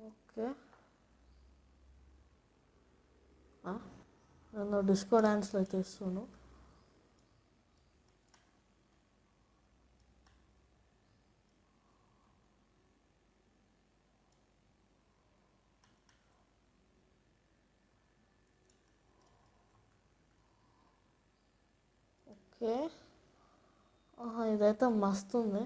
Okay. నేను disco డ్యాన్స్లో అయితే ఇస్తున్నాను. ఓకే. ఇదైతే మస్తు ఉంది.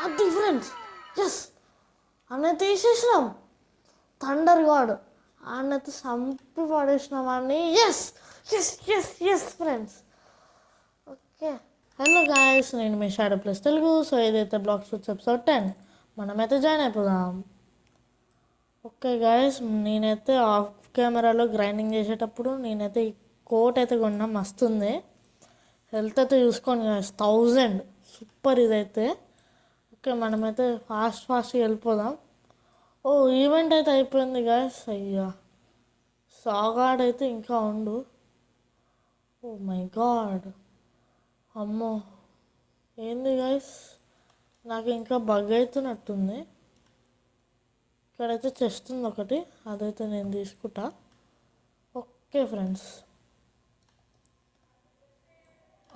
అది ఫ్రెండ్స్, ఎస్ అన్నైతే తీసేసినాం. థండర్ గాడ్ అన్నైతే చంపి పడేసినాం అని. Yes yes yes yes friends. Okay. Hello guys, నేను మీ షాడో ప్లస్ తెలుగు. సో ఏదైతే బ్లాగ్స్ వచ్చి ఎపిసోడ్ 10 మనమైతే జాయిన్ అయిపోదాం. ఓకే గాయస్, నేనైతే ఆఫ్ కెమెరాలో గ్రైండింగ్ చేసేటప్పుడు నేనైతే ఈ కోట్ అయితే కొన్నా. మస్తుంది. హెల్త్ అయితే చూసుకోండి గాయస్, 1000 సూపర్ ఇదైతే. ఓకే, మనమైతే ఫాస్ట్గా వెళ్ళిపోదాం. ఓ ఈవెంట్ అయితే అయిపోయింది గాయస్. అయ్యా, సాగాడ్ అయితే ఇంకా ఉండు. ఓ మై గాడ్, అమ్మో ఏంది గాయస్, నాకు ఇంకా బగ్ అవుతున్నట్టుంది. ఇక్కడైతే చెస్ట్ ఉంది ఒకటి, అదైతే నేను తీసుకుంటా. Okay friends.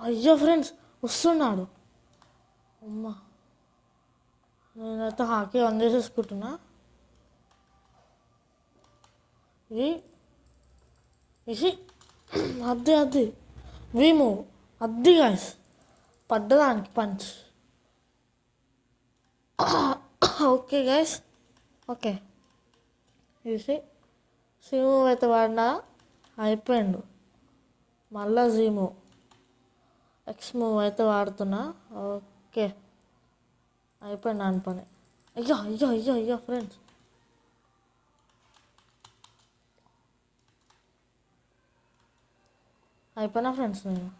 అయ్యో ఫ్రెండ్స్, వస్తున్నాడు. అమ్మా, నేనైతే హాకీ ఆన్ చేసేసుకుంటున్నా. ఇసి అద్ది వీము అద్ది గాయస్, పడ్డదానికి పంచ్. Okay guys, okay. చూసి సిము అయితే వాడినా, అయిపోయిండు. మళ్ళా జీము ఎక్స్ మూవ్ అయితే వాడుతున్నా. ఓకే, అయిపోయింది దాని పని. అయ్యో అయ్యో అయ్యో అయ్యో ఫ్రెండ్స్, అయిపోయినా ఫ్రెండ్స్. నేను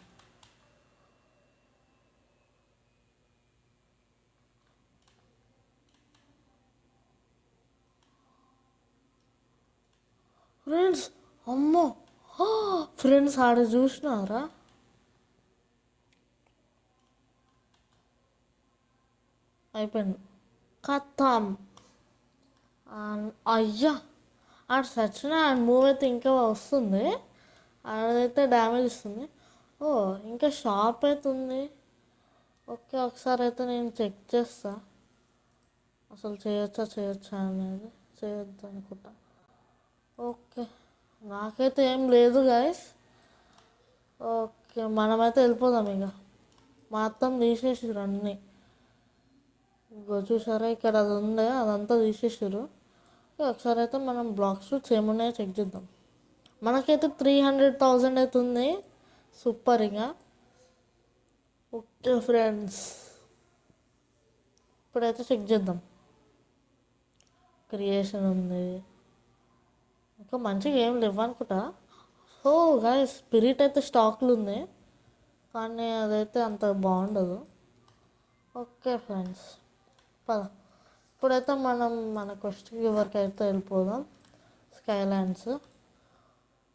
ఫ్రెండ్స్, అమ్మో ఫ్రెండ్స్, ఆడ చూసినారా? అయిపోయింది, కథం. అయ్యా, ఆడ సచిన మూవ్ అయితే ఇంకా వస్తుంది. ఆడైతే డ్యామేజ్ ఇస్తుంది. ఓ ఇంకా షాప్ అయితే ఉంది. ఓకే, ఒకసారి అయితే నేను చెక్ చేస్తా, అసలు చేయొచ్చా అనేది. చేయొద్దు అనుకుంటా. ఓకే, నాకైతే ఏం లేదు గాయస్. ఓకే, మనమైతే వెళ్ళిపోదాం. ఇక మొత్తం తీసేసారు అన్నీ. ఇంకో చూసారా, ఇక్కడ అది ఉండే, అదంతా తీసేసారు. ఒకసారి అయితే మనం బ్లాక్ షూట్స్ ఏమున్నాయో చెక్ చేద్దాం. మనకైతే 300,000 అవుతుంది. సూపర్. ఇంకా ఓకే ఫ్రెండ్స్, ఇప్పుడైతే చెక్ చేద్దాం. క్రియేషన్ ఉంది, ఇంకా మంచిగా ఏం లేవు అనుకుంటా. ఓ గాయస్, స్పిరిట్ అయితే స్టాక్లు ఉంది, కానీ అదైతే అంత బాగుండదు. ఓకే ఫ్రెండ్స్, పద. ఇప్పుడైతే మనం మన క్వశ్చన్ వరకు అయితే వెళ్ళిపోదాం. స్కైలాండ్స్.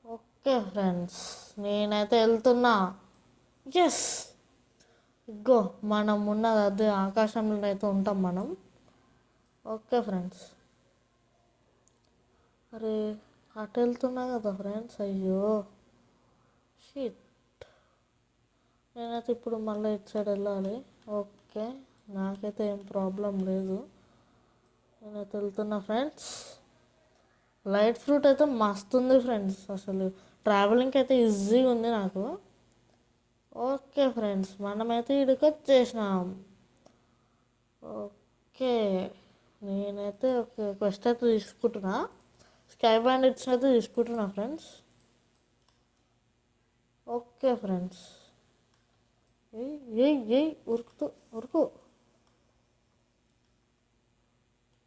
ఓకే ఫ్రెండ్స్, నేనైతే వెళ్తున్నా. ఎస్, ఇగ్గో మనం ఉన్నది అదే ఆకాశంలో అయితే ఉంటాం మనం. ఓకే ఫ్రెండ్స్, అరే అటు వెళ్తున్నా కదా ఫ్రెండ్స్. అయ్యో షిట్, నేనైతే ఇప్పుడు మళ్ళీ ఇటు సైడ్ వెళ్ళాలి. ఓకే, నాకైతే ఏం ప్రాబ్లం లేదు, నేనైతే వెళ్తున్నా ఫ్రెండ్స్. లైట్ ఫ్రూట్ అయితే మస్తు ఉంది ఫ్రెండ్స్, అసలు ట్రావెలింగ్కి అయితే ఈజీగా ఉంది నాకు. ఓకే ఫ్రెండ్స్, మనమైతే ఇక్కడికి వచ్చేసినాం. ఓకే, నేనైతే ఒక క్వశ్చన్ అయితే తీసుకుంటున్నా. స్కై బ్యాండిట్స్ని అయితే తీసుకుంటున్నా ఫ్రెండ్స్. ఓకే ఫ్రెండ్స్, ఉరుకు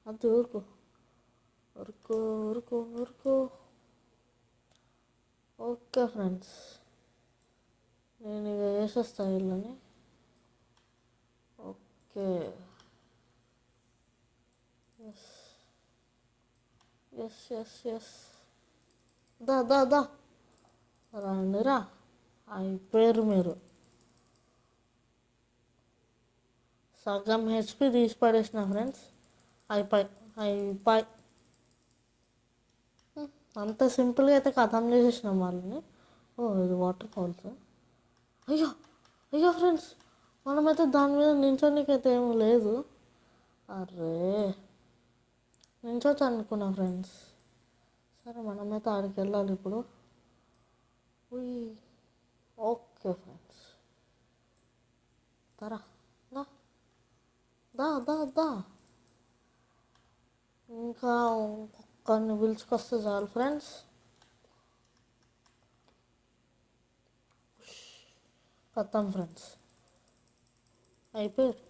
అది ఉరుకు. ఓకే ఫ్రెండ్స్, నేను ఇక వేసేస్తా వీళ్ళని. Okay, yes yes yes yes, దా రండిరా. అయిపోయారు మీరు. సగం హెచ్పి తీసి పడేసిన ఫ్రెండ్స్. అయిపోయి అయిపోయి అంత సింపుల్గా అయితే కథం చేసేసినాం వాళ్ళని. ఓ ఇది వాటర్ ఫాల్స్. అయ్యో అయ్యో ఫ్రెండ్స్, మనమైతే దాని మీద నించోనికైతే ఏమీ లేదు. అరే నించోచ్చు అనుకున్నాం ఫ్రెండ్స్. సరే మనమైతే ఆడికి వెళ్ళాలి ఇప్పుడు. ఉయ్. ఓకే ఫ్రెండ్స్, తరా దా దా దా దా. ఇంకా ఒక్కరిని పిలుచుకొస్తే చాలు ఫ్రెండ్స్. ఖతం ఫ్రెండ్స్, అయిపోయారు.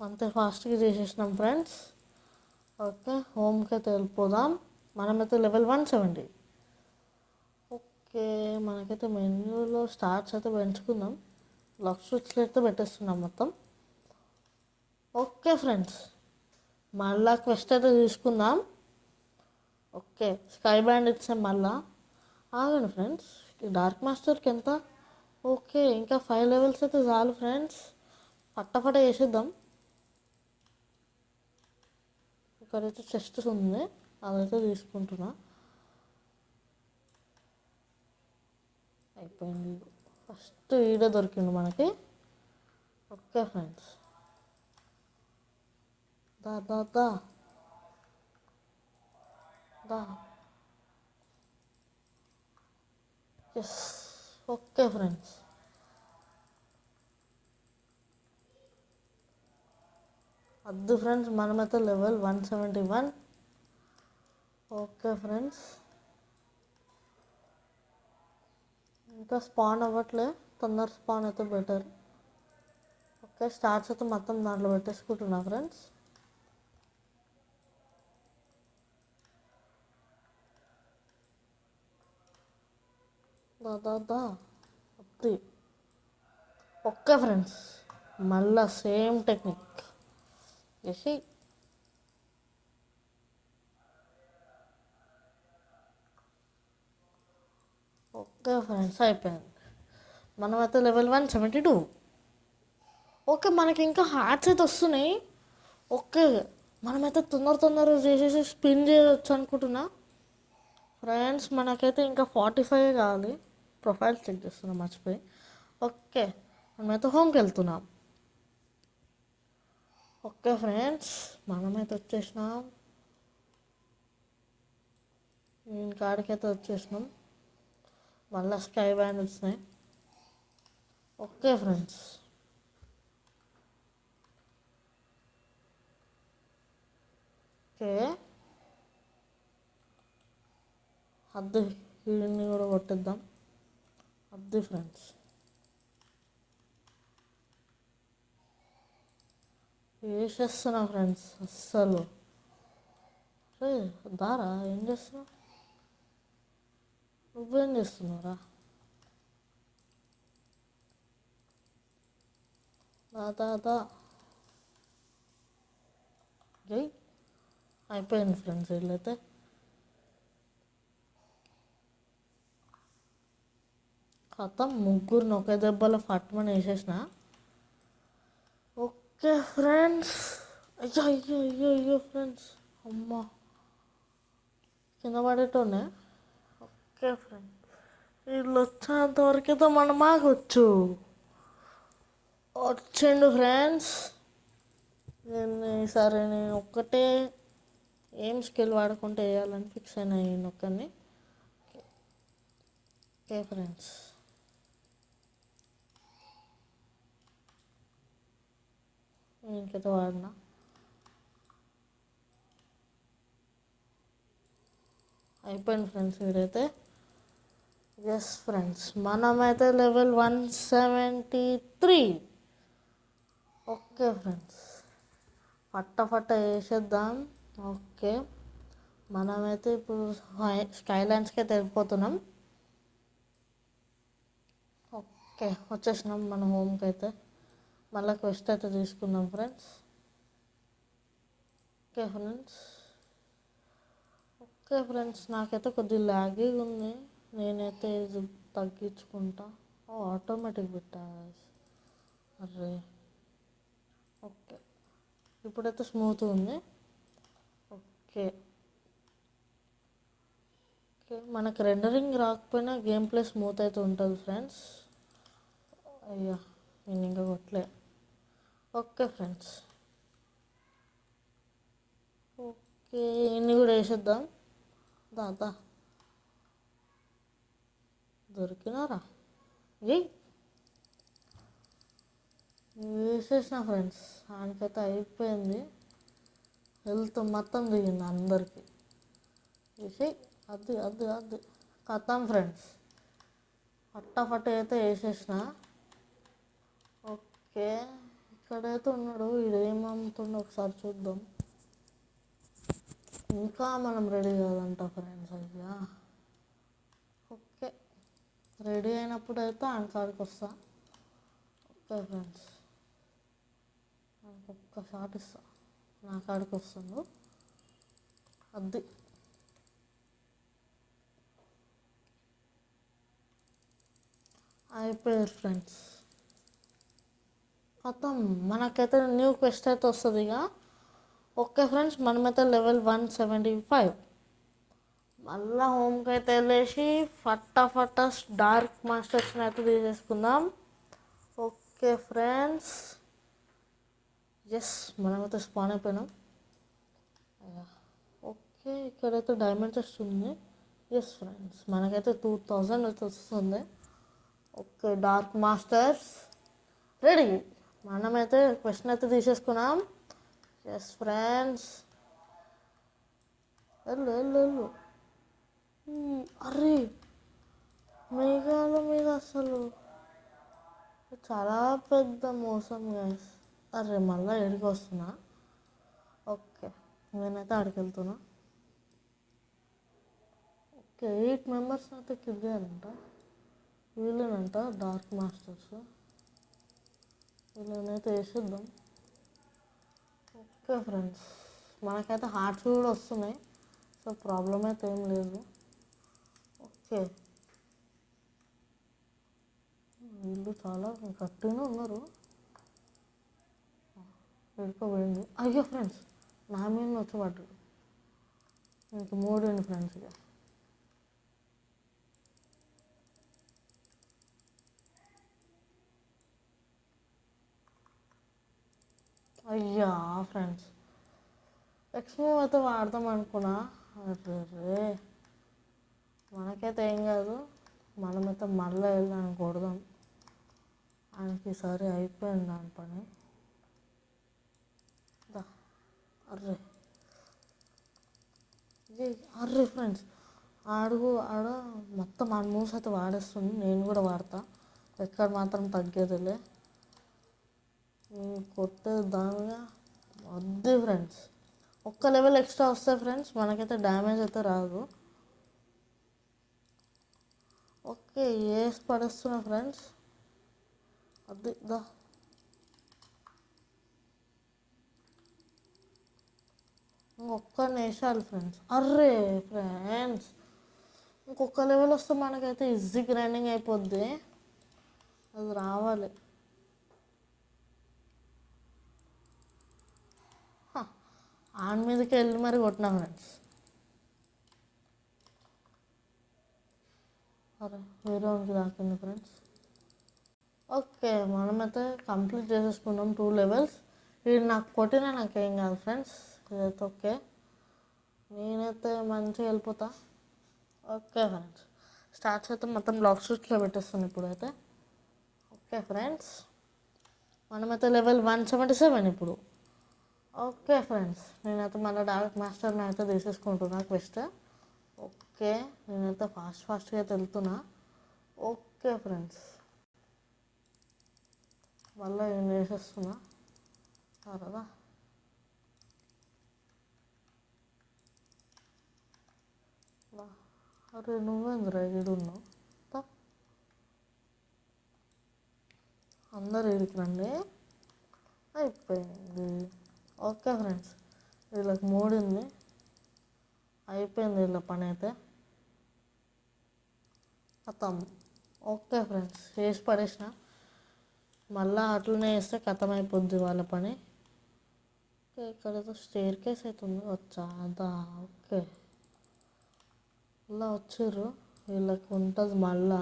అంతే ఫాస్ట్గా చేసేసినాం ఫ్రెండ్స్. ఓకే హోమ్కి అయితే వెళ్ళిపోదాం. మనమైతే లెవెల్ 170. ఓకే మనకైతే మెన్యూలో స్టార్ట్స్ అయితే పెంచుకుందాం. లక్ స్విచ్లు అయితే పెట్టేస్తున్నాం మొత్తం. ఓకే ఫ్రెండ్స్, మళ్ళా క్వెస్ట్ అయితే తీసుకుందాం. ఓకే స్కై బ్యాండిట్స్ మళ్ళా. ఆగండి ఫ్రెండ్స్, ఈ డార్క్ మాస్టర్కి ఎంత? ఓకే ఇంకా 5 లెవెల్స్ అయితే చాలు ఫ్రెండ్స్. పట్టపట చేసేద్దాం. ఇక్కడైతే చెస్ట్ ఉంది, అదైతే తీసుకుంటున్నా. అయిపోయింది. ఫస్ట్ ఈడే దొరికిండు మనకి. ఓకే ఫ్రెండ్స్, దా దా దా దా. ఎస్. ఓకే ఫ్రెండ్స్, వద్దు ఫ్రెండ్స్, మనమైతే లెవెల్ 171. ఓకే ఫ్రెండ్స్, ఇంకా స్పాన్ అవ్వట్లే. తొందర స్పాన్ అయితే బెటర్. ఓకే స్టార్ట్స్ అయితే మొత్తం దాంట్లో పెట్టేసుకుంటున్నా ఫ్రెండ్స్. దా దా దా అత్తి. ఓకే ఫ్రెండ్స్, మళ్ళా సేమ్ టెక్నిక్ చేసి. ఓకే ఫ్రెండ్స్ అయిపోయింది. మనమైతే లెవెల్ 172. ఓకే మనకి ఇంకా హార్ట్స్ అయితే వస్తున్నాయి. ఓకే మనమైతే తొందరగా చేసేసి స్పిన్ చేయవచ్చు అనుకుంటున్నా ఫ్రెండ్స్. మనకైతే ఇంకా 45 కావాలి. ప్రొఫైల్ చెక్ చేస్తున్నాం మర్చిపోయి. ఓకే మనమైతే హోమ్కి వెళ్తున్నాం. ఓకే ఫ్రెండ్స్, మనమైతే వచ్చేసినాం. కాడికైతే వచ్చేసినాం. మళ్ళీ స్కై బ్యాండ్ వచ్చినాయి. ఓకే ఫ్రెండ్స్, ఓకే అద్దె వీడిని కూడా కొట్టిద్దాం. అద్దె ఫ్రెండ్స్, వేసేస్తున్నా ఫ్రెండ్స్ అస్సలు. రే దారా ఏం చేస్తున్నావు? నువ్వేం చేస్తున్నావురా? దా దా దా. జై. అయిపోయింది ఫ్రెండ్స్. వీళ్ళైతే ఖతం ముగ్గురిని ఒకే దెబ్బలో ఫట్మని వేసేసిన. Okay friends. అయ్యో అయ్యో అయ్యో అయ్యో ఫ్రెండ్స్, అమ్మా కింద పడేటోనే. ఓకే ఫ్రెండ్స్, వీళ్ళు వచ్చేంత వరకైతే మనం ఆగొచ్చు. వచ్చిండు ఫ్రెండ్స్. సరే నేను ఒక్కటే ఏం స్కిల్ వాడుకుంటే వేయాలని ఫిక్స్ అయినా నేను ఒక్కరిని. ఓకే ఫ్రెండ్స్, ఇంకైతే వాడినా. అయిపోయింది ఫ్రెండ్స్ వీడైతే. ఎస్ ఫ్రెండ్స్, మనమైతే లెవెల్ 173. ఓకే ఫ్రెండ్స్, పట్ట వేసేద్దాం. ఓకే మనమైతే ఇప్పుడు స్కైలాండ్స్కి అయితే వెళ్ళిపోతున్నాం. ఓకే వచ్చేసినాం మన హోమ్కి అయితే. మళ్ళీ క్వెస్ట్ అయితే తీసుకుందాం friends. Okay friends, okay okay friends, నాకైతే కొద్దిగా లాగీగా ఉంది. నేనైతే ఇది తగ్గించుకుంటా. ఆటోమేటిక్ పెట్టా. అరే ఓకే, ఇప్పుడైతే స్మూత్ ఉంది. ఓకే ఓకే, మనకు రెండరింగ్ రాకపోయినా గేమ్ ప్లే స్మూత్ అయితే ఉంటుంది ఫ్రెండ్స్. అయ్యా, నేను ఇంకా కొట్టలే. ఓకే ఫ్రెండ్స్, ఓకే ఇన్ని కూడా వేసేద్దాం. దాదా దొరికినారా? ఏ వేసేసిన ఫ్రెండ్స్, ఆయనకైతే అయిపోయింది. హెల్త్ మొత్తం దిగింది అందరికి. వేసి అది అది అది కథం ఫ్రెండ్స్, ఫటాఫట్ అయితే వేసేసిన. ఓకే, ఇక్కడైతే ఉన్నాడు. వీడు ఏమమ్ముతుండో ఒకసారి చూద్దాం. ఇంకా మనం రెడీ కాదంట ఫ్రెండ్స్. అయ్యా ఓకే, రెడీ అయినప్పుడు అయితే ఆయన కాడికి వస్తా. ఓకే ఫ్రెండ్స్, ఆయనకు ఒక్క షాట్ ఇస్తా. నా కాడికి వస్తుండు. అది అయిపోయారు ఫ్రెండ్స్. మొత్తం మనకైతే న్యూ క్వెస్ట్ అయితే వస్తుంది ఇక. ఓకే ఫ్రెండ్స్, మనమైతే లెవెల్ 175. మళ్ళీ హోమ్కి అయితే వెళ్ళేసి ఫటాఫట డార్క్ మాస్టర్స్ని అయితే తీసేసుకుందాం. ఓకే ఫ్రెండ్స్, ఎస్ మనమైతే స్పాన్ అయిపోయినాం. ఓకే, ఇక్కడైతే డైమండ్ చెస్ట్ ఉంది. ఎస్ ఫ్రెండ్స్, మనకైతే 2000 అయితే వస్తుంది. Okay, dark masters ready. మనమైతే క్వశ్చన్ అయితే తీసేసుకున్నాం. ఎస్ ఫ్రెండ్స్, వెళ్ళు వెళ్ళు వెళ్ళు. అరే మేఘాల మీద అసలు చాలా పెద్ద మోసం గైస్. అరే మళ్ళీ ఎడికి వస్తున్నా. ఓకే, నేనైతే ఆడికి వెళ్తున్నా. ఓకే, 8 మెంబర్స్ అయితే కిల్ చేయాలంట. వీళ్ళనంట డార్క్ మాస్టర్స్. వీళ్ళనైతే వేసేద్దాం. ఓకే ఫ్రెండ్స్, మనకైతే హార్ట్స్ కూడా వస్తున్నాయి. సో ప్రాబ్లం అయితే ఏం లేదు. ఓకే, వీళ్ళు చాలా గట్టిగా ఉన్నారు. వెళ్ళిపోయింది. అయ్యో ఫ్రెండ్స్, నా మీద వచ్చి పడ్డాడు. ఇంక మూడండి ఫ్రెండ్స్. ఇక అయ్యా ఫ్రెండ్స్, ఎక్స్మూవ్ అయితే వాడదాం అనుకున్నా. అరే మనకైతే ఏం కాదు. మనమైతే మళ్ళీ వెళ్ళాను కొడదాం. ఆయనకి ఈసారి అయిపోయింది దాని పని. అర్రే అర్రే ఫ్రెండ్స్, ఆడ మొత్తం ఆ మూవ్స్ అయితే వాడేస్తుంది. నేను కూడా వాడతా. ఎక్కడ మాత్రం తగ్గేదిలే. కొట్టేది దానిగా వద్దు ఫ్రెండ్స్. ఒక్క లెవెల్ ఎక్స్ట్రా వస్తాయి ఫ్రెండ్స్, మనకైతే డ్యామేజ్ అయితే రాదు. ఓకే, ఏస్ పడేస్తున్నా ఫ్రెండ్స్. అది దా ఇంకొక్క వేసాలి ఫ్రెండ్స్. అర్రే ఫ్రెండ్స్, ఇంకొక లెవెల్ వస్తే మనకైతే ఈజీ గ్రైండింగ్ అయిపోద్ది. అది రావాలి. ఆన్ మీదకి వెళ్ళి మరి కొట్టినా ఫ్రెండ్స్. అరే వేరే ఉంది దాకింది ఫ్రెండ్స్. ఓకే, మనమైతే కంప్లీట్ చేసేసుకున్నాం 2 లెవెల్స్. ఇది నాకు కొట్టినా నాకేం కాదు ఫ్రెండ్స్. ఇదైతే ఓకే, నేనైతే మంచిగా వెళ్ళిపోతా. ఓకే ఫ్రెండ్స్, స్టార్ట్స్ అయితే మొత్తం లాక్ షూట్స్లో పెట్టేస్తాను ఇప్పుడైతే. ఓకే ఫ్రెండ్స్, మనమైతే లెవెల్ 177 ఇప్పుడు. ఓకే ఫ్రెండ్స్, నేనైతే మళ్ళీ డార్క్ మాస్టర్ని అయితే తీసేసుకుంటున్నా క్వెస్ట్. ఓకే, నేనైతే ఫాస్ట్గా అయితే వెళ్తున్నా. ఓకే ఫ్రెండ్స్, మళ్ళీ నేను వేసేస్తున్నా. కదా అరే నువ్వేంద్రా ఈడున్నావు? అందరు ఇడికి రండి. అయిపోయింది. ఓకే ఫ్రెండ్స్, వీళ్ళకి 3 ఉంది. అయిపోయింది ఇలా పని అయితే కథం. ఓకే ఫ్రెండ్స్, వేసి పడేసిన. మళ్ళీ అట్లనే వేస్తే కథం అయిపోద్ది వాళ్ళ పని. ఓకే, ఇక్కడ ఏదో స్టేర్ కేస్ అవుతుంది వచ్చా అదా. ఓకే, ఇలా వచ్చారు. వీళ్ళకి ఉంటుంది మళ్ళా.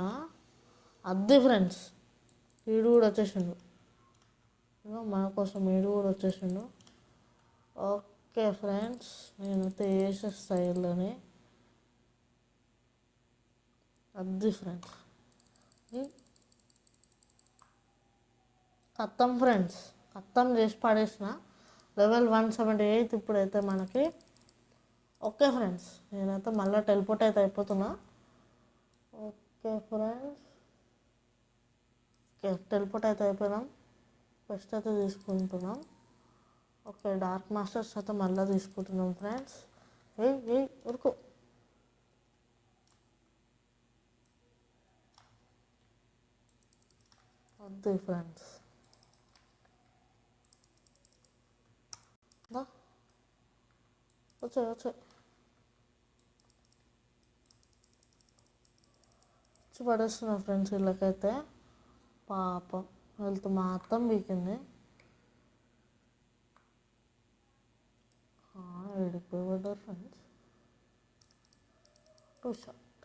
అద్దె ఫ్రెండ్స్, వీడు కూడా వచ్చేసిండు. మన కోసం వీడు కూడా వచ్చేసిండు. ఓకే ఫ్రెండ్స్, నేనైతే వేసేస్తా వీళ్ళని. అద్దె ఫ్రెండ్స్, కత్తం ఫ్రెండ్స్, కత్తం చేసి పడేసిన. లెవెల్ 178 ఇప్పుడైతే మనకి. ఓకే ఫ్రెండ్స్, నేనైతే మళ్ళీ టెలిపోర్ట్ అయితే అయిపోతున్నా. ఓకే ఫ్రెండ్స్, ఓకే టెలిపోర్ట్ అయితే అయిపోయినాం. ఫస్ట్ అయితే తీసుకుంటున్నాం. ఓకే, డార్క్ మాస్టర్స్ అయితే మళ్ళీ తీసుకుంటున్నాం ఫ్రెండ్స్. ఉరుకు. వద్దు ఫ్రెండ్స్, వచ్చాయి వచ్చి పడేస్తున్నా ఫ్రెండ్స్. వీళ్ళకైతే పాపం హెల్త్ మాత్రం వీకింది. ఏడిపోయి పడ్డారు friends. 2 shot,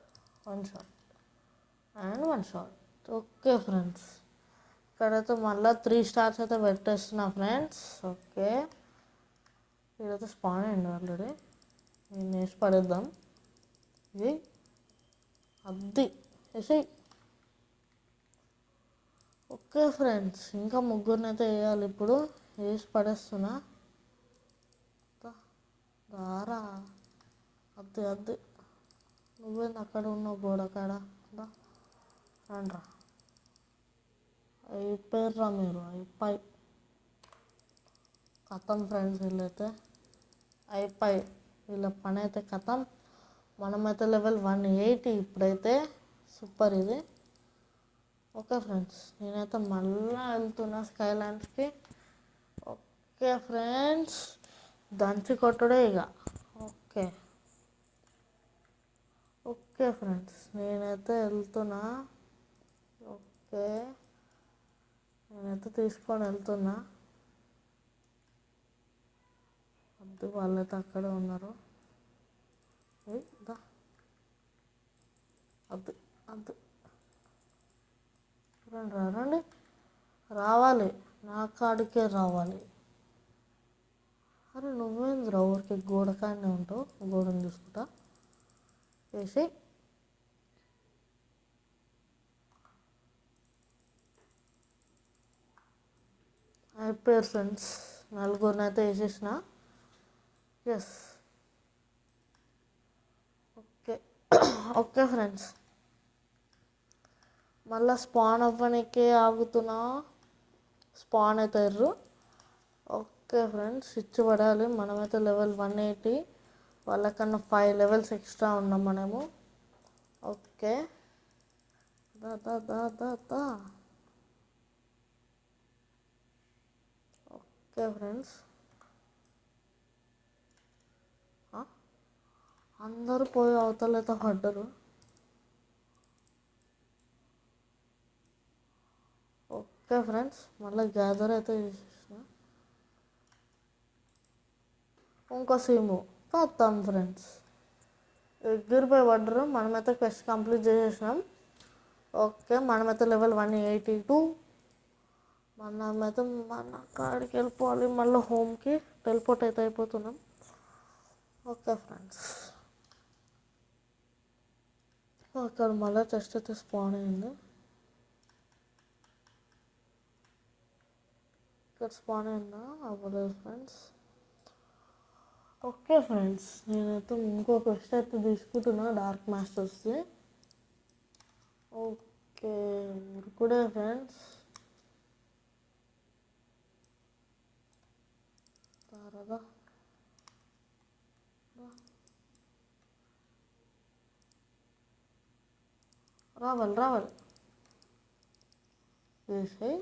1 shot and 1 shot. Okay friends, ఇక్కడైతే మళ్ళీ 3 స్టార్స్ అయితే పెట్టేస్తున్నా ఫ్రెండ్స్. ఓకే, ఇక్కడైతే స్పాన్ అయ్యింది ఆల్రెడీ. నేను వేసి పడేద్దాం. ఇది అద్ది వేసి. ఓకే ఫ్రెండ్స్, ఇంకా ముగ్గురిని అయితే వేయాలి ఇప్పుడు. వేసి పడేస్తున్నా. దారా అద్ది నువ్వేంది అక్కడ ఉన్నావు గోడ కాడ? రండ్రా, అయిపోయారా మీరు, అయిపోయి కథం ఫ్రెండ్స్. వీళ్ళైతే అయిపోయి, వీళ్ళ పని అయితే కథం. మనమైతే లెవెల్ 180 ఇప్పుడైతే. సూపర్ ఇది. ఓకే ఫ్రెండ్స్, నేనైతే మళ్ళీ వెళ్తున్నా స్కైలాండ్స్కి. ఓకే ఫ్రెండ్స్, దంచి కొట్టడే ఇక. ఓకే ఓకే ఫ్రెండ్స్, నేనైతే వెళ్తున్నా. ఓకే, నేనైతే తీసుకొని వెళ్తున్నా. వద్దు, వాళ్ళైతే అక్కడే ఉన్నారు. వద్దు వద్దు, రండి రావాలి, నా కాడికే రావాలి. అరే నువ్వేంద్రా ఊరికి గోడ కాడనే ఉంటావు, గోడను చూసుకుంటా. వేసి అయిపోయారు ఫ్రెండ్స్. నలుగురిని అయితే వేసేసిన. ఎస్, ఓకే ఓకే ఫ్రెండ్స్, మళ్ళీ స్పాన్ అవ్వడానికి ఆగుతున్నా. స్పాన్ అవుతారు. ఓకే ఫ్రెండ్స్, స్విచ్ పడాలి. మనమైతే లెవెల్ 180, వాళ్ళకన్నా 5 లెవెల్స్ ఎక్స్ట్రా ఉన్నాం మనము. ఓకే, దా. ఓకే ఫ్రెండ్స్, అందరూ పోయి అవతలైతే పడ్డరు. ఓకే ఫ్రెండ్స్, మళ్ళీ గ్యాదర్ అయితే చేసేసిన. ఇంకో సీము కత్తాం ఫ్రెండ్స్. ఎగ్గిరిపోయి పడ్డరు. మనమైతే క్వెస్ట్ కంప్లీట్ చేసేసినాం. ఓకే, మనమైతే లెవెల్ 182. మనమైతే మన కాడికి వెళ్ళిపోవాలి మళ్ళీ హోమ్కి. టెలిపోర్ట్ అయితే అయిపోతున్నాం. ఓకే ఫ్రెండ్స్, అక్కడ మళ్ళీ చెస్ట్ అయితే స్పాన్ అయింది. ఇక్కడ స్పాన్ అయిందా? అవ్వలేదు ఫ్రెండ్స్. ఓకే ఫ్రెండ్స్, నేనైతే ఇంకో క్వెస్ట్ అయితే తీసుకుంటున్నా డార్క్ మాస్టర్స్ది. ఓకే, ఇప్పుడే ఫ్రెండ్స్. తారదా రావాలి వేసాయి.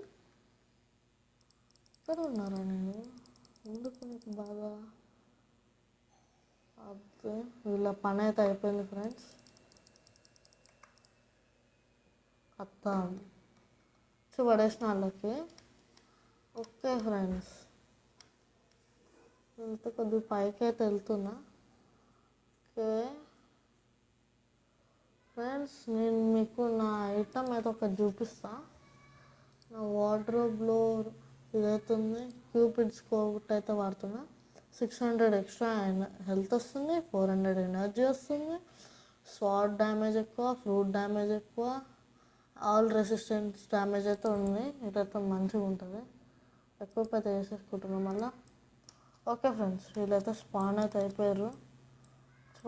ఎక్కడ ఉన్నారా నేను? ఎందుకు నీకు బాగా ఓకే, వీళ్ళ పని అయితే అయిపోయింది ఫ్రెండ్స్. అత్తం పడేసిన వాళ్ళకి. ఓకే ఫ్రెండ్స్, వెళ్తే కొద్దిగా పైకి అయితే వెళ్తున్నా. ఓకే ఫ్రెండ్స్, నేను మీకు నా ఐటమ్ అయితే ఒకటి చూపిస్తా. నా వార్డ్రోబ్లో ఇదైతుంది క్యూపిడ్స్ కోట్ అయితే వాడుతున్నా. 600 ఎక్స్ట్రా హెల్త్ వస్తుంది, 400 ఎనర్జీ వస్తుంది, స్వాట్ డ్యామేజ్ ఎక్కువ, ఫ్రూట్ డ్యామేజ్ ఎక్కువ, ఆల్ రెసిస్టెన్స్ డ్యామేజ్ అయితే ఉంది. ఇదైతే మంచిగా ఉంటుంది. ఎక్కువ పెద్ద వేసేసుకుంటున్నాం మళ్ళీ. ఓకే ఫ్రెండ్స్, వీళ్ళైతే స్పాన్ అయితే అయిపోయారు.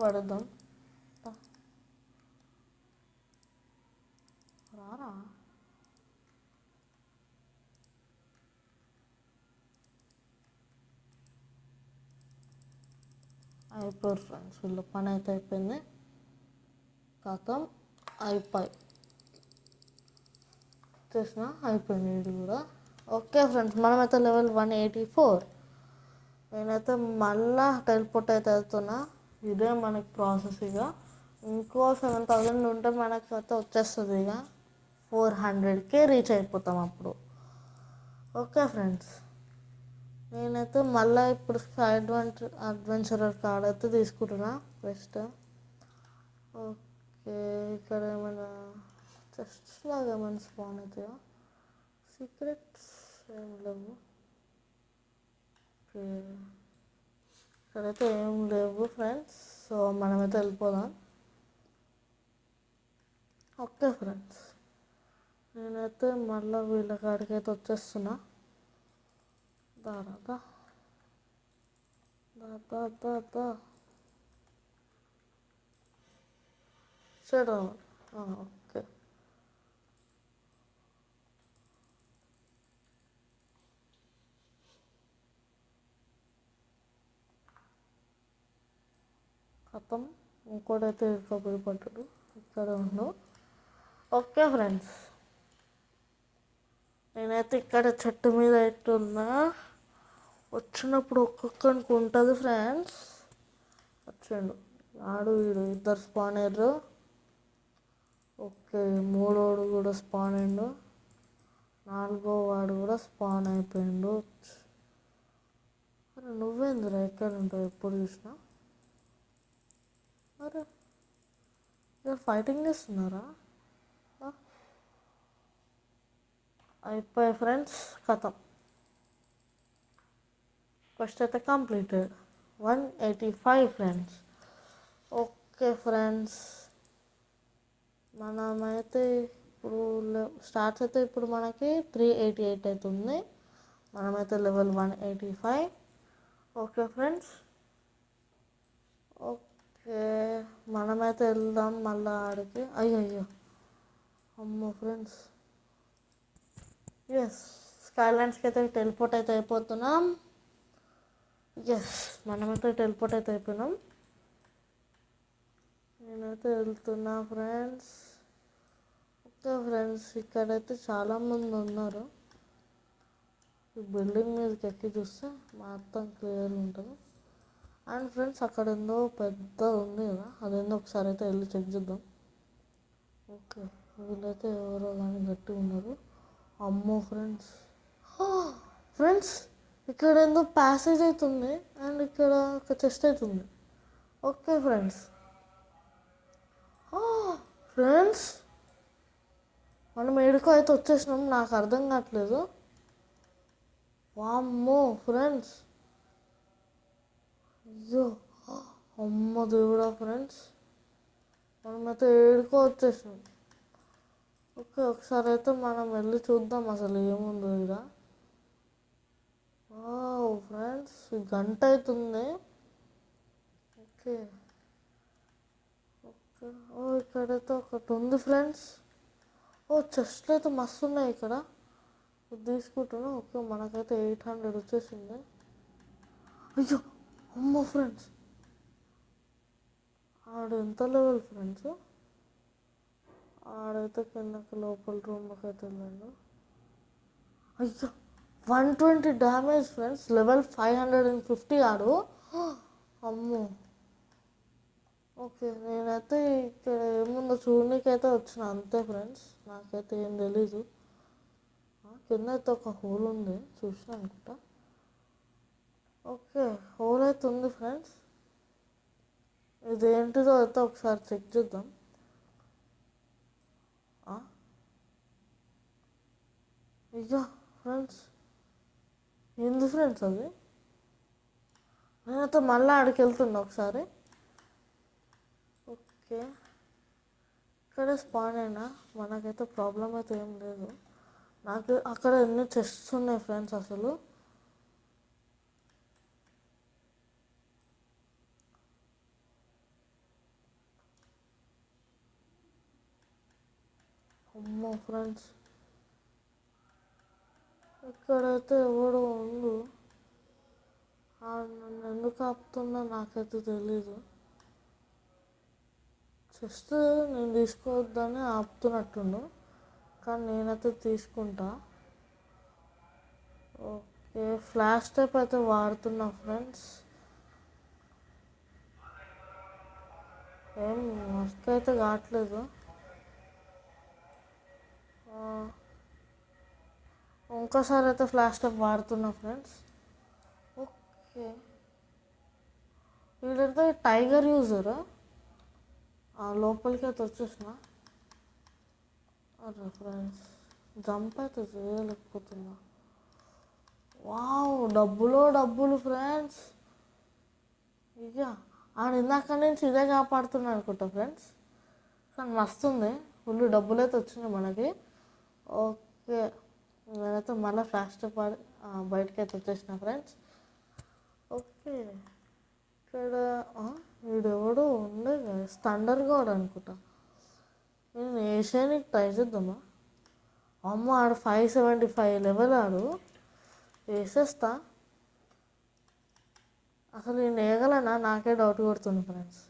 పడేద్దాం. రారా అయిపోయారు ఫ్రెండ్స్, వీళ్ళ పని అయితే అయిపోయింది. కాకం అయిపోయి చేసిన అయిపోయింది ఇది కూడా. ఓకే ఫ్రెండ్స్, మనమైతే లెవెల్ 184. నేనైతే మళ్ళా టెలిపోర్ట్ అయితే వెళ్తున్నా. ఇదే మనకి ప్రాసెస్. ఇక ఇంకో 7000 ఉంటే మనకి అయితే వచ్చేస్తుంది. ఇక 400K రీచ్ అయిపోతాం అప్పుడు. ఓకే ఫ్రెండ్స్, నేనైతే మళ్ళీ ఇప్పుడు అడ్వెంచరర్ కార్డ్ అయితే తీసుకుంటున్నా ఫస్ట్. ఓకే, ఇక్కడ ఏమైనా చెస్ట్ లాగా ఏమైనా స్పాన్ అవుతాయా? సీక్రెట్స్ ఏం లేవు. ఓకే, ఇక్కడైతే ఏం లేవు ఫ్రెండ్స్. సో మనమైతే వెళ్ళిపోదాం. ఓకే ఫ్రెండ్స్, నేనైతే మళ్ళీ వీళ్ళ కాడికి అయితే వచ్చేస్తున్నా. దాదా దా దా దా సరే. ఓకే, కథం ఇంకోటైతే ఇరుకపోయి పడ్డాడు. ఇక్కడ ఉండు. ఓకే ఫ్రెండ్స్, నేనైతే ఇక్కడ చెట్టు మీద ఎట్టున్నా. వచ్చినప్పుడు ఒక్కొక్కరికి ఉంటుంది ఫ్రెండ్స్. వచ్చిండు ఆడు వీడు ఇద్దరు స్పాన్ అయ్యారు. ఓకే, మూడోడు కూడా స్పాన్ అయ్యిండు. నాలుగో వాడు కూడా స్పాన్ అయిపోయిండు. అరే నువ్వేందురా ఎక్కడ ఉంటావు ఎప్పుడు చూసినా? అరే ఇక్కడ ఫైటింగ్ చేస్తున్నారా? అయిపోయాయి ఫ్రెండ్స్, కథం. ఫస్ట్ అయితే కంప్లీటెడ్. 185 ఫ్రెండ్స్. ఓకే ఫ్రెండ్స్, మనమైతే ఇప్పుడు స్టార్ట్స్ అయితే ఇప్పుడు మనకి 388 అవుతుంది. మనమైతే లెవెల్ 185. Okay friends. ఓకే, మనమైతే వెళ్దాం మళ్ళీ ఆడికి. అయ్యో అమ్మో ఫ్రెండ్స్. ఎస్, స్కైలాండ్స్కి అయితే టెలిపోర్ట్ అయితే అయిపోతున్నాం. ఎస్, మనమైతే టెలిపోర్ట్ అయితే అయిపోయినాం. నేనైతే వెళ్తున్నా ఫ్రెండ్స్. ఓకే ఫ్రెండ్స్, ఇక్కడైతే చాలామంది ఉన్నారు. ఈ బిల్డింగ్ మీదకి ఎక్కి చూస్తే మొత్తం క్లియర్ ఉంటుంది. అండ్ ఫ్రెండ్స్, అక్కడ ఏందో పెద్ద ఉంది కదా, అదేందో ఒకసారి అయితే వెళ్ళి చెక్ చేద్దాం. ఓకే, వీళ్ళైతే ఎవరో కానీ గట్టి ఉన్నారు. అమ్మో ఫ్రెండ్స్. ఫ్రెండ్స్, ఇక్కడ ఏందో ప్యాసేజ్ అవుతుంది అండ్ ఇక్కడ ఒక చెస్ట్ అవుతుంది. Okay friends. ఫ్రెండ్స్, మనం ఏడుకో అయితే వచ్చేసినాం. నాకు అర్థం కావట్లేదు. వామ్మో ఫ్రెండ్స్. అయ్యో అమ్మ దేవుడా ఫ్రెండ్స్, మనమైతే ఏడుకో వచ్చేసినాం. ఓకే, ఒకసారి అయితే మనం వెళ్ళి చూద్దాం అసలు ఏముందో ఇక్కడ. ఫ్రెండ్స్, గంట అవుతుంది. Okay okay. ఇక్కడైతే ఒకటి ఉంది ఫ్రెండ్స్. చెస్ట్లు అయితే మస్తు ఉన్నాయి ఇక్కడ. తీసుకుంటున్నా. ఓకే, మనకైతే 800 వచ్చేసింది. అయ్యో అమ్మో ఫ్రెండ్స్, ఆడు ఎంత లెవెల్ ఫ్రెండ్స్? ఆడైతే కిందకి లోపల రూమ్లోకి అయితే వెళ్ళండు. అయ్యో 120 డ్యామేజ్ ఫ్రెండ్స్. లెవెల్ 550 ఆడు. అమ్మో ఓకే, నేనైతే ఇక్కడ ఏముందో చూడనీకైతే వచ్చిన అంతే ఫ్రెండ్స్, నాకైతే ఏం తెలీదు. కింద అయితే ఒక హోల్ ఉంది, చూసిన అనుకుంటా. ఓకే, హోల్ అయితే ఉంది ఫ్రెండ్స్. ఇదేంటిదో అయితే ఒకసారి చెక్ చేద్దాం. ఇయ్యో ఫ్రెండ్స్, ఏంది ఫ్రెండ్స్ అది? నేనైతే మళ్ళీ ఆడికి వెళ్తున్నా ఒకసారి. ఓకే, ఇక్కడే స్పాన్ అయినా మనకైతే ప్రాబ్లం అయితే ఏం లేదు. నాకు అక్కడ ఎన్ని చెస్ట్స్ ఉన్నాయి ఫ్రెండ్స్ అసలు. అమ్మో ఫ్రెండ్స్, ఇక్కడైతే ఎవడు ఉండు. నన్ను ఎందుకు ఆపుతున్నా నాకైతే తెలీదు. చెస్ట్ నేను తీసుకోవద్దని ఆపుతున్నట్టుండు, కానీ నేనైతే తీసుకుంటా. ఓకే, ఫ్లాష్ టైప్ అయితే వాడుతున్నా ఫ్రెండ్స్. ఏం వర్క్ అయితే కావట్లేదు. ఇంకోసారి అయితే ఫ్లాష్ టైప్ వాడుతున్నా ఫ్రెండ్స్. ఓకే, వీళ్ళైతే టైగర్ యూజరా? లోపలికి అయితే వచ్చేసిన. అరే ఫ్రెండ్స్, జంప్ అయితే చేయలేకపోతున్నా. వావ్, డబ్బులు ఫ్రెండ్స్. ఇక ఇందాక నుంచి ఇదే కాపాడుతున్నా అనుకుంటా ఫ్రెండ్స్. కానీ మస్తుంది, ఫుల్ డబ్బులు అయితే వచ్చినాయి మనకి. ఓకే, నేనైతే మళ్ళీ ఫ్లాష్ పాడి బయటకి అయితే వచ్చేసిన ఫ్రెండ్స్. ఓకే, ఇక్కడ వీడెవడో ఉండే థండర్ గాడ్ అనుకుంటా. నేను ఏషియానికి ట్రై చేద్దామా? అమ్మ, ఆడు 575 లెవెల్, ఆడు వేసేస్తా. అసలు నేను వేయగలనా నాకే డౌట్ కొడుతుంది ఫ్రెండ్స్.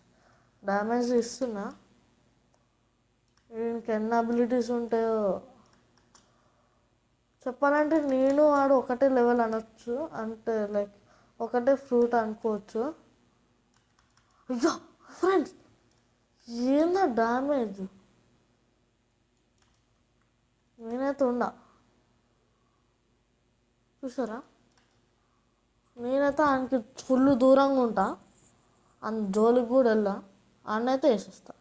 డ్యామేజ్ ఇస్తున్నా. వీనికి ఎన్ని అబిలిటీస్ ఉంటాయో చెప్పాలంటే నేను వాడు ఒకటే లెవెల్ అనొచ్చు, అంటే లైక్ ఒకటే ఫ్రూట్ అనుకోవచ్చు. అయ్యో ఫ్రెండ్స్, ఏందా డ్యామేజ్! నేనైతే చూసారా, నేనైతే ఆయనకి ఫుల్ దూరంగా ఉంటా, అంత జోలికి కూడా వెళ్ళా, ఆయనైతే వేసేస్తా.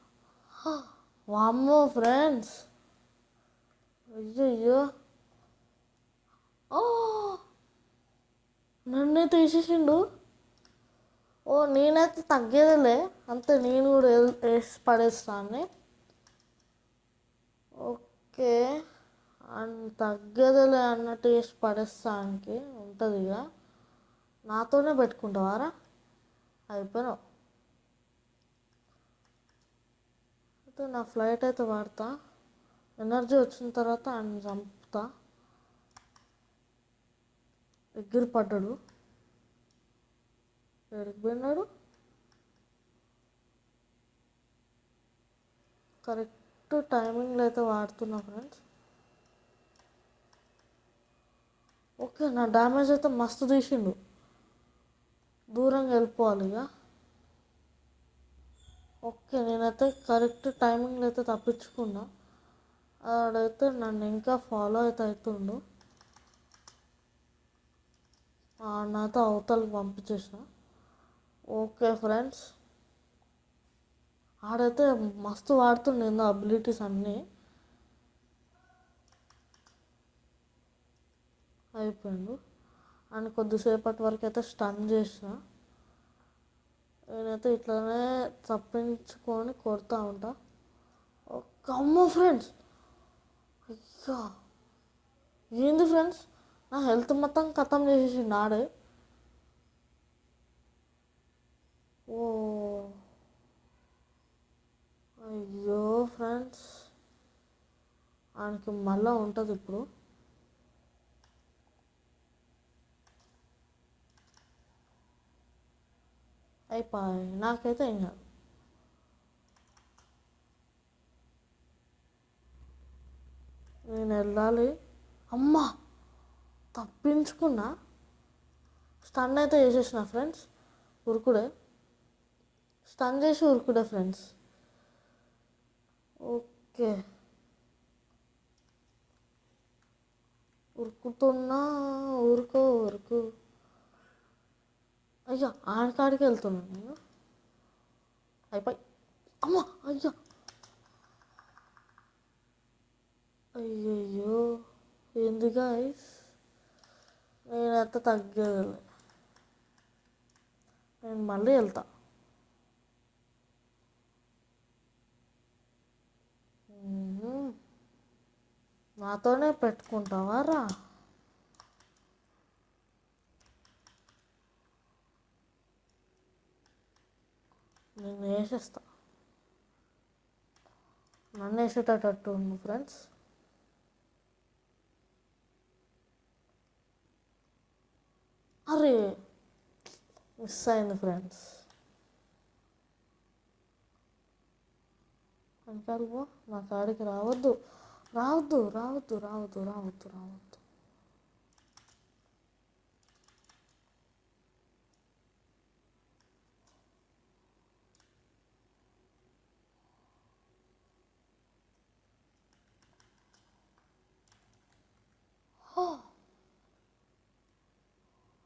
వామ్మో ఫ్రెండ్స్, అయ్యయ్యో, నన్నైతే వేసేసిండు. నేనైతే తగ్గేదిలే, అంతే, నేను కూడా వేసి పడేస్తాను. ఓకే, తగ్గేదిలే అన్నట్టు వేసి పడేస్తానికి ఉంటుంది. ఇక నాతోనే పెట్టుకుంటావారా? అయిపోయినావు. అయితే నా ఫ్లైట్ అయితే వాడతా, ఎనర్జీ వచ్చిన తర్వాత ఆయన చంపుతా. ఎగిరి పడ్డాడు, ఎక్కడికి పోయినాడు? కరెక్ట్ టైమింగ్లో అయితే వాడుతున్నా ఫ్రెండ్స్. ఓకే, నా డ్యామేజ్ అయితే మస్తు తీసిండు. దూరంగా వెళ్ళిపోవాలి ఇక. ఓకే, నేనైతే కరెక్ట్ టైమింగ్లో అయితే తప్పించుకున్నా. ఆడైతే నన్ను ఇంకా ఫాలో అయితే అవుతుండు. నాతో అవతలకి పంపించేసిన. ఓకే ఫ్రెండ్స్, ఆడైతే మస్తు వాడుతుండే అబిలిటీస్ అన్నీ. అయిపోయిండు. అని కొద్దిసేపటి వరకు అయితే స్టన్ చేసిన. నేనైతే ఇట్లానే తప్పించుకొని కొడతా ఉంటా. ఒక అమ్మో ఫ్రెండ్స్, అయ్యా, ఏంది ఫ్రెండ్స్, నా హెల్త్ మొత్తం ఖతం చేసేసిండు ఆడే. ఓ అయ్యో ఫ్రెండ్స్, ఆయనకి మళ్ళీ ఉంటుంది ఇప్పుడు. అయిపోయి నాకైతే ఏం కాదు. నేను వెళ్ళాలి. అమ్మా, తప్పించుకున్నా. స్టన్ అయితే వేసేసిన ఫ్రెండ్స్, ఉరుకుడే. స్టన్ చేసి ఊరుకుడే ఫ్రెండ్స్. ఓకే, ఉరుకుతున్నా, ఊరుకో ఊరుకు. అయ్యా ఆడికాడికి వెళ్తున్నాను నేను. అయిపోయి అమ్మ, అయ్యా, అయ్యయ్యో, ఏంది గాయస్, నేనైతే తగ్గేది. నేను మళ్ళీ వెళ్తా. నాతోనే పెట్టుకుంటావా రా? నేను వేసేస్తా. నన్ను వేసేటట్టు ఉంది ఫ్రెండ్స్. అరే మిస్ అయింది ఫ్రెండ్స్. వెనకాల పో, నా కాడికి రావద్దు, రావద్దు, రావద్దు, రావద్దు, రావద్దు, రావద్దు.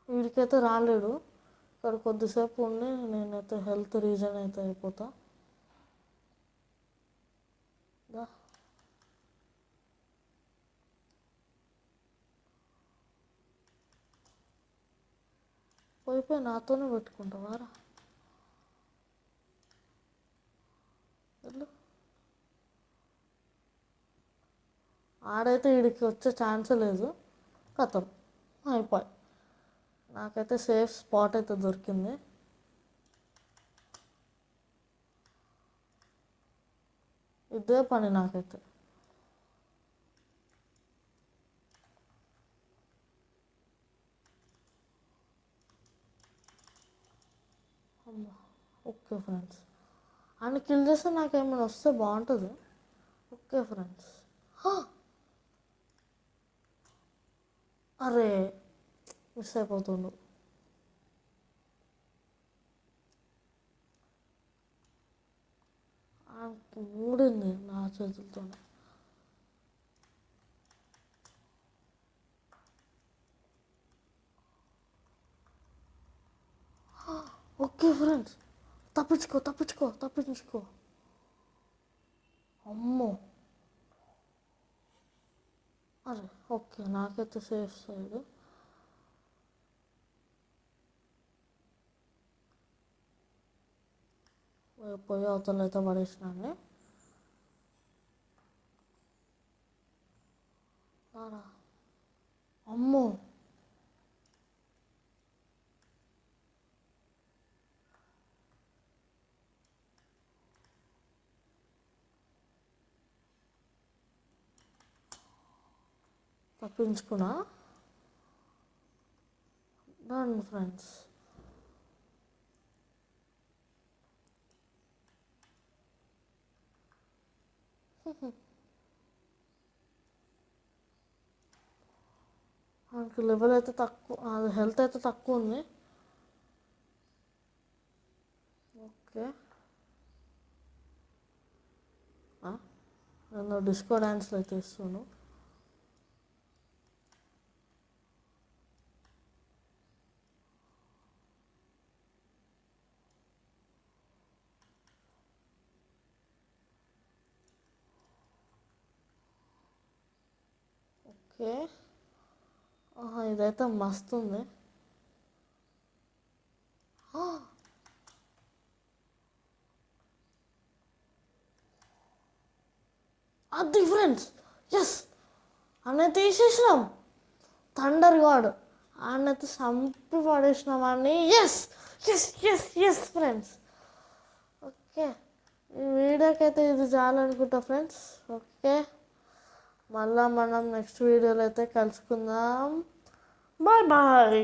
వీడికైతే రాలేడు. ఇక్కడ కొద్దిసేపు ఉండి నేనైతే హెల్త్ రీజన్ అయితే అయిపోతా. పోయిపోయి నాతోనే పెట్టుకుంటావారా? ఆడైతే వీడికి వచ్చే ఛాన్స్ లేదు. కథం అయిపోయి. నాకైతే సేఫ్ స్పాట్ అయితే దొరికింది. ఇదే పని నాకైతే. ఓకే ఫ్రెండ్స్, అని కిల్ చేస్తే నాకేమైనా వస్తే బాగుంటుంది. Okay friends. అరే మిస్ అయిపోతుండు. మూడింది నా చేతులతోనే. ఓకే ఫ్రెండ్స్, తప్పించుకో, తప్పించుకో, తప్పించుకో. అమ్మో, అరే ఓకే, నాకైతే సేఫ్ సైడ్. పోయి అవతల అయితే పడేసినాన్ని. అమ్మో, తప్పించుకున్నా. Done friends. మనకి లెవెల్ అయితే తక్కువ, అది హెల్త్ అయితే తక్కువ ఉంది. ఓకే, నేను డిస్కో డ్యాన్స్లో అయితే ఇస్తాను. ఓకే, ఇదైతే మస్తు ఉంది. అది ఫ్రెండ్స్, ఎస్, అన్నైతే తీసేసినాం. థండర్ గాడ్ అన్నైతే చంపి పడేసినాం అని. Yes, yes, yes, yes friends. Okay, ఈ వీడియోకి అయితే ఇది చాలనుకుంటా ఫ్రెండ్స్. ఓకే, మళ్ళా మనం నెక్స్ట్ వీడియోలో అయితే కలుసుకుందాం. Bye bye.